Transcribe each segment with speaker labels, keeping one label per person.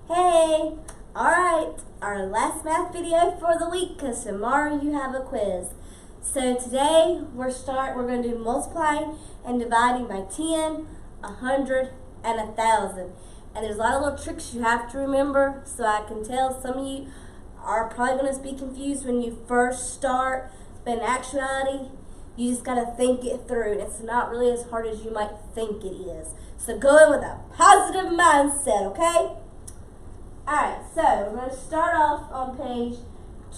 Speaker 1: Hey! Alright, our last math video for the week because tomorrow you have a quiz. So today we're going to do multiplying and dividing by 10, 100, and 1,000. And there's a lot of little tricks you have to remember, so I can tell some of you are probably going to be confused when you first start, but in actuality, you just got to think it through. It's not really as hard as you might think it is. So go in with a positive mindset, okay? Alright, so we're going to start off on page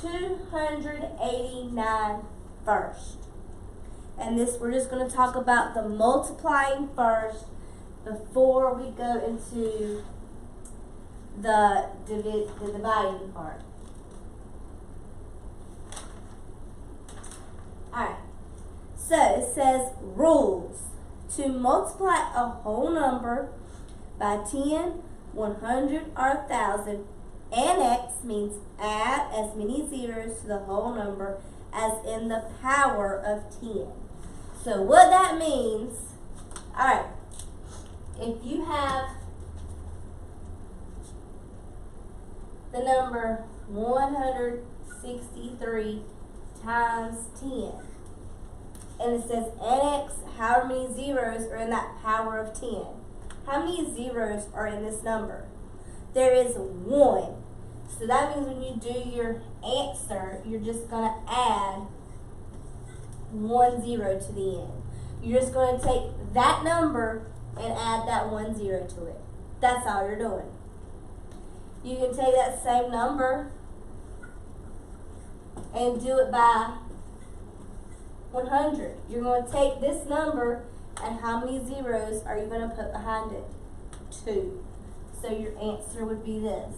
Speaker 1: 289 first. And we're just going to talk about the multiplying first before we go into the dividing part. Alright, so it says rules. To multiply a whole number by 10, 100, or 1,000, annex means add as many zeros to the whole number as in the power of 10. So what that means, alright, if you have the number 163 times 10, and it says annex how many zeros are in that power of 10. How many zeros are in this number? There is 1. So that means when you do your answer, you're just going to add 1 0 to the end. You're just going to take that number and add that 1 0 to it. That's all you're doing. You can take that same number and do it by 100. You're going to take this number and how many zeros are you going to put behind it? 2. So your answer would be this.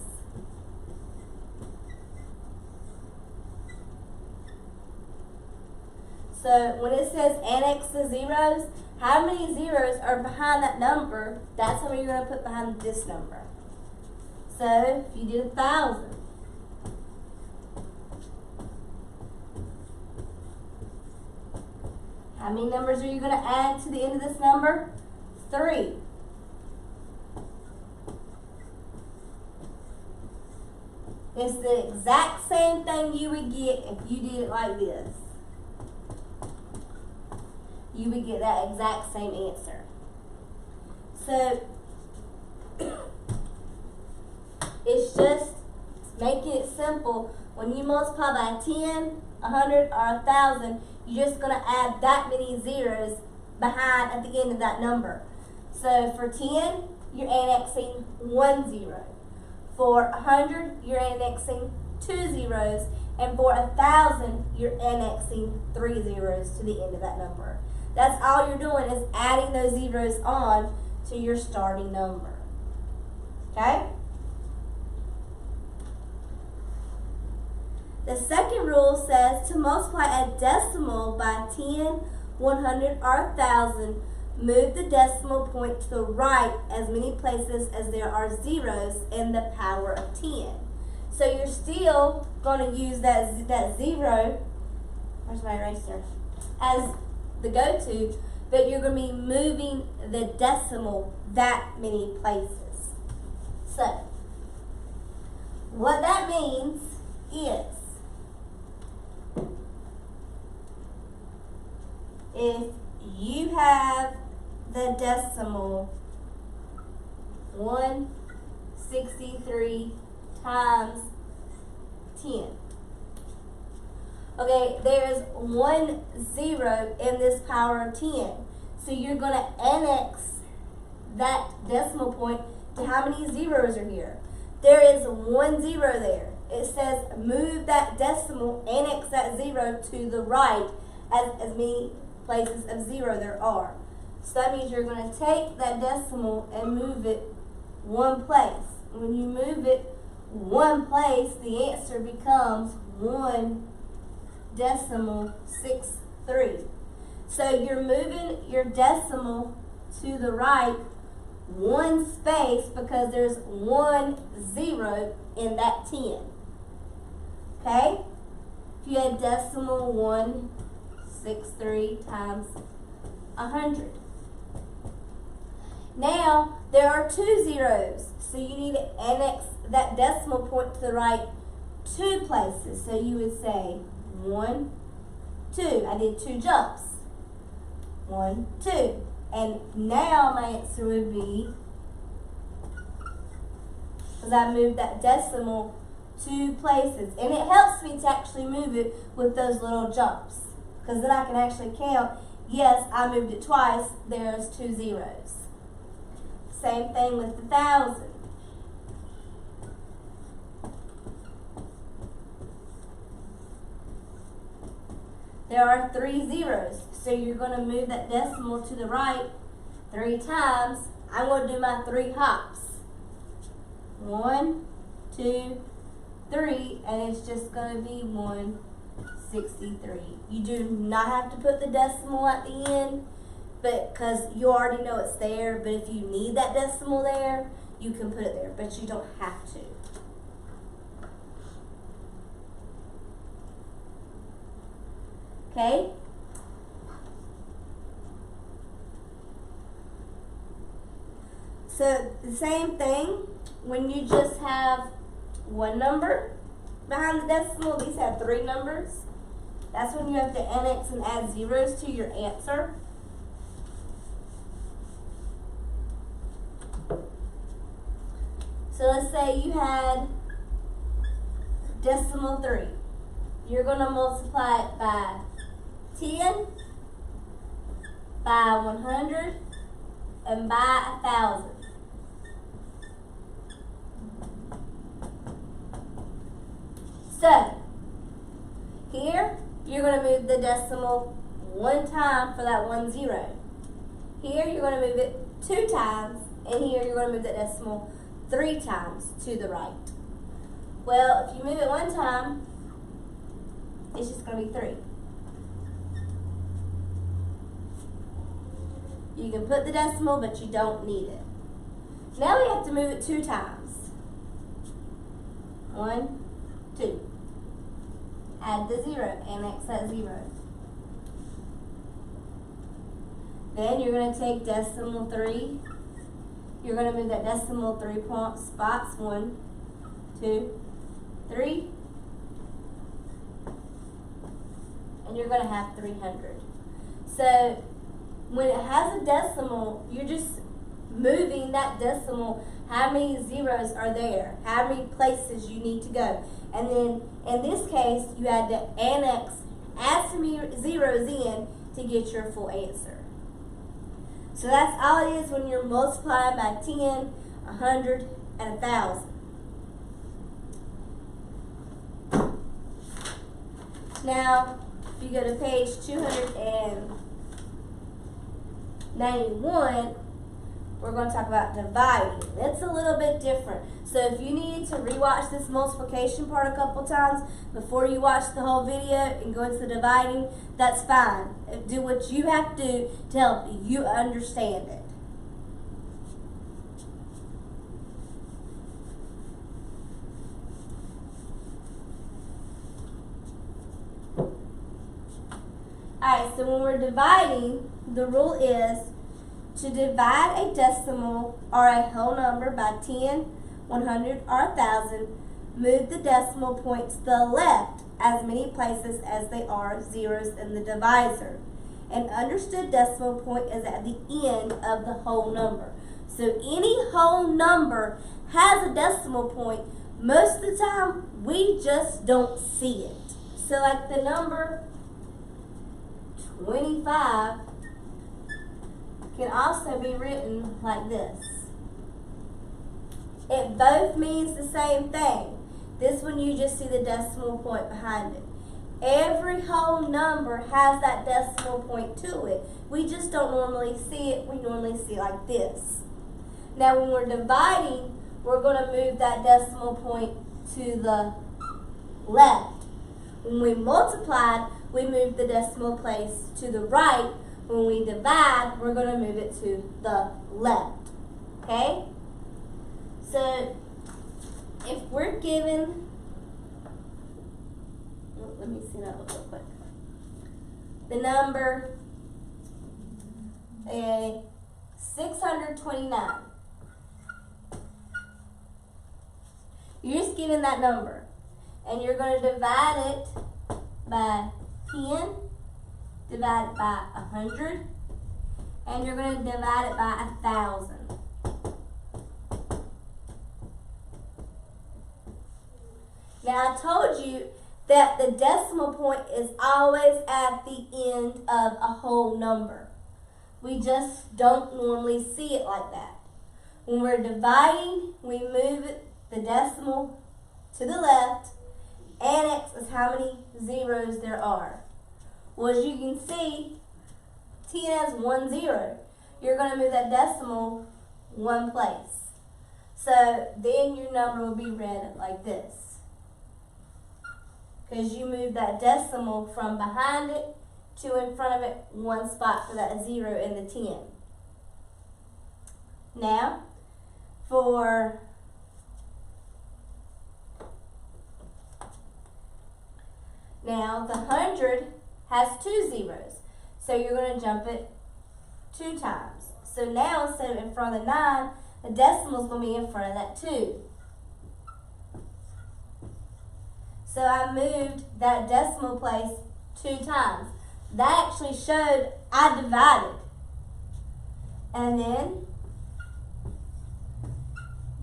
Speaker 1: So when it says annex the zeros, how many zeros are behind that number? That's how many you're going to put behind this number. So if you did 1,000, how many numbers are you going to add to the end of this number? 3. It's the exact same thing you would get if you did it like this. You would get that exact same answer. So, it's just making it simple. When you multiply by 10, 100, or 1,000, you're just going to add that many zeros behind at the end of that number. So for 10, you're annexing 1 0. For 100, you're annexing 2 zeros. And for 1,000, you're annexing 3 zeros to the end of that number. That's all you're doing is adding those zeros on to your starting number. Okay? The second rule says to multiply a decimal by 10, 100, or 1,000, move the decimal point to the right as many places as there are zeros in the power of 10. So you're still going to use that zero, where's my eraser, as the go-to, but you're going to be moving the decimal that many places. So, what that means is, if you have the decimal 163 times 10. Okay, there is 1 0 in this power of 10. So you're going to annex that decimal point to how many zeros are here. There is 1 0 there. It says move that decimal, annex that 0 to the right as many places of 0 there are. So that means you're going to take that decimal and move it 1 place. When you move it 1 place, the answer becomes 1.63. So you're moving your decimal to the right 1 space because there's 1 0 in that 10. Okay? If you had decimal 163 times 100. Now, there are 2 zeros, so you need to annex that decimal point to the right 2 places. So you would say 1, 2. I did 2 jumps. 1, 2. And now my answer would be, because I moved that decimal 2 places. And it helps me to actually move it with those little jumps, because then I can actually count, yes, I moved it twice, there's 2 zeros. Same thing with the 1,000. There are 3 zeros, so you're going to move that decimal to the right 3 times. I'm going to do my 3 hops. 1, 2, 3, and it's just going to be 163. You do not have to put the decimal at the end, but because you already know it's there. But if you need that decimal there, you can put it there, but you don't have to. Okay? So the same thing, when you just have one number behind the decimal, these have 3 numbers. That's when you have to annex and add zeros to your answer. So let's say you had decimal 3. You're going to multiply it by 10, by 100, and by 1,000. So, here, you're going to move the decimal 1 time for that 1 0. Here, you're going to move it 2 times, and here, you're going to move that decimal 3 times to the right. Well, if you move it 1 time, it's just going to be 3. You can put the decimal, but you don't need it. Now we have to move it 2 times. 1, 2. Add the 0, annex that 0. Then you're going to take decimal 3. You're going to move that decimal 3 spots. 1, 2, 3. And you're going to have 300. So when it has a decimal, you're just moving that decimal. How many zeros are there? How many places you need to go? And then in this case, you had to annex, add some zeros in to get your full answer. So that's all it is when you're multiplying by 10, 100, and 1,000. Now, if you go to page 291, we're going to talk about dividing. It's a little bit different. So if you need to rewatch this multiplication part a couple times before you watch the whole video and go into the dividing, that's fine. Do what you have to do to help you understand it. Alright, so when we're dividing, the rule is to divide a decimal or a whole number by 10, 100, or 1,000, move the decimal point to the left as many places as they are zeros in the divisor. An understood decimal point is at the end of the whole number. So any whole number has a decimal point. Most of the time, we just don't see it. So like the number 25 can also be written like this. It both means the same thing. This one you just see the decimal point behind it. Every whole number has that decimal point to it. We just don't normally see it. We normally see it like this. Now when we're dividing, we're going to move that decimal point to the left. When we multiply, we move the decimal place to the right. When we divide, we're going to move it to the left. Okay? So, if we're given, let me see that real quick. The number 629. You're just given that number. And you're going to divide it by 10, divide it by 100, and you're going to divide it by 1,000. Now, I told you that the decimal point is always at the end of a whole number. We just don't normally see it like that. When we're dividing, we move the decimal to the left. Annex is how many zeros there are. Well, as you can see, 10 has 1 0. You're going to move that decimal one place. So then your number will be read like this. Because you move that decimal from behind it to in front of it, one spot for that 0 in the 10. Now, the 100 has 2 zeros. So you're going to jump it 2 times. So now instead of in front of the 9, the decimal is going to be in front of that 2. So I moved that decimal place 2 times. That actually showed I divided. And then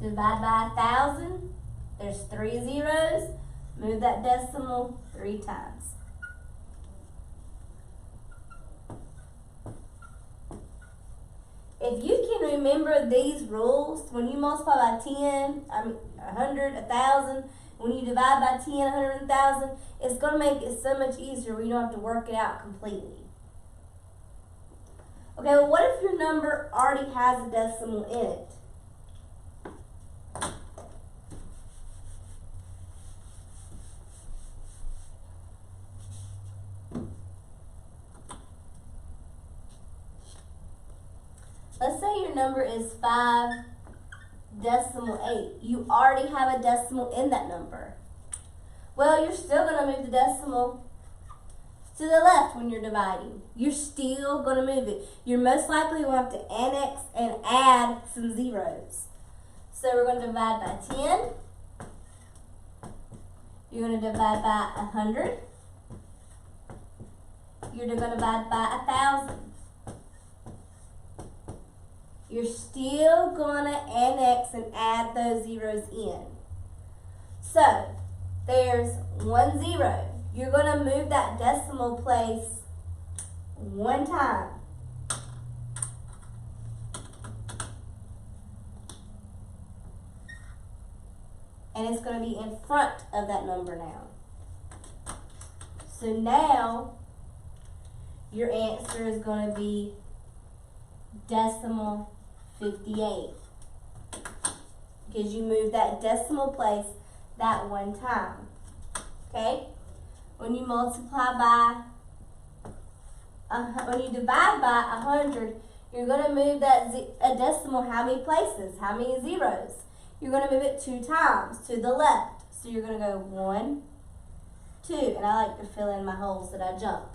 Speaker 1: divide by 1,000. There's 3 zeros. Move that decimal 3 times. If you can remember these rules, when you multiply by 10, 100, 1,000, when you divide by 10, 100, 1,000, it's going to make it so much easier where you don't have to work it out completely. Okay, well, what if your number already has a decimal in it? Let's say your number is 5.8. You already have a decimal in that number. Well, you're still going to move the decimal to the left when you're dividing. You're still going to move it. You're most likely going to have to annex and add some zeros. So we're going to divide by 10. You're going to divide by 100. You're going to divide by 1,000. You're still going to annex and add those zeros in. So, there's 1 0. You're going to move that decimal place 1 time. And it's going to be in front of that number now. So now, your answer is going to be decimal 58, because you move that decimal place that 1 time. Okay? When you multiply by, when you divide by 100, you're going to move that a decimal how many places? How many zeros? You're going to move it 2 times to the left. So you're going to go 1, 2, and I like to fill in my holes that I jump.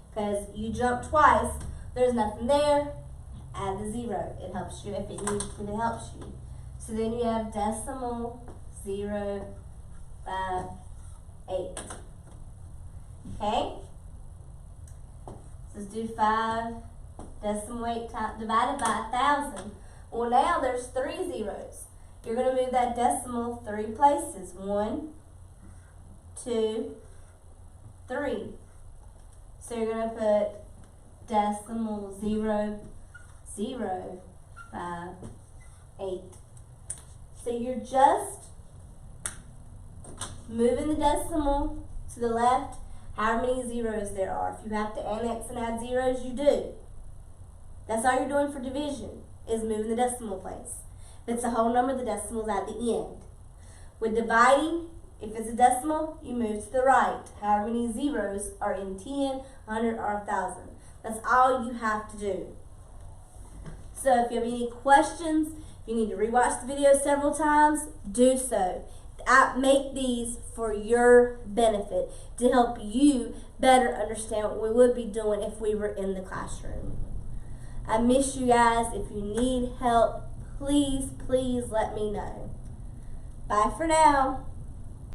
Speaker 1: Because you jump twice, there's nothing there. Add the 0. It helps you if it needs to, it helps you. So then you have decimal 0, 5, 8. Okay? So let's do 5 decimal 8 divided by 1,000. Well, now there's 3 zeros. You're going to move that decimal 3 places. 1, 2, 3. So you're going to put decimal 0, 0, 5, 8. So you're just moving the decimal to the left, how many zeros there are. If you have to annex and add zeros, you do. That's all you're doing for division, is moving the decimal place. If it's a whole number, the decimal's at the end. With dividing, if it's a decimal, you move to the right. How many zeros are in 10, 100, or 1,000. That's all you have to do. So if you have any questions, if you need to rewatch the video several times, do so. I make these for your benefit, to help you better understand what we would be doing if we were in the classroom. I miss you guys. If you need help, please let me know. Bye for now.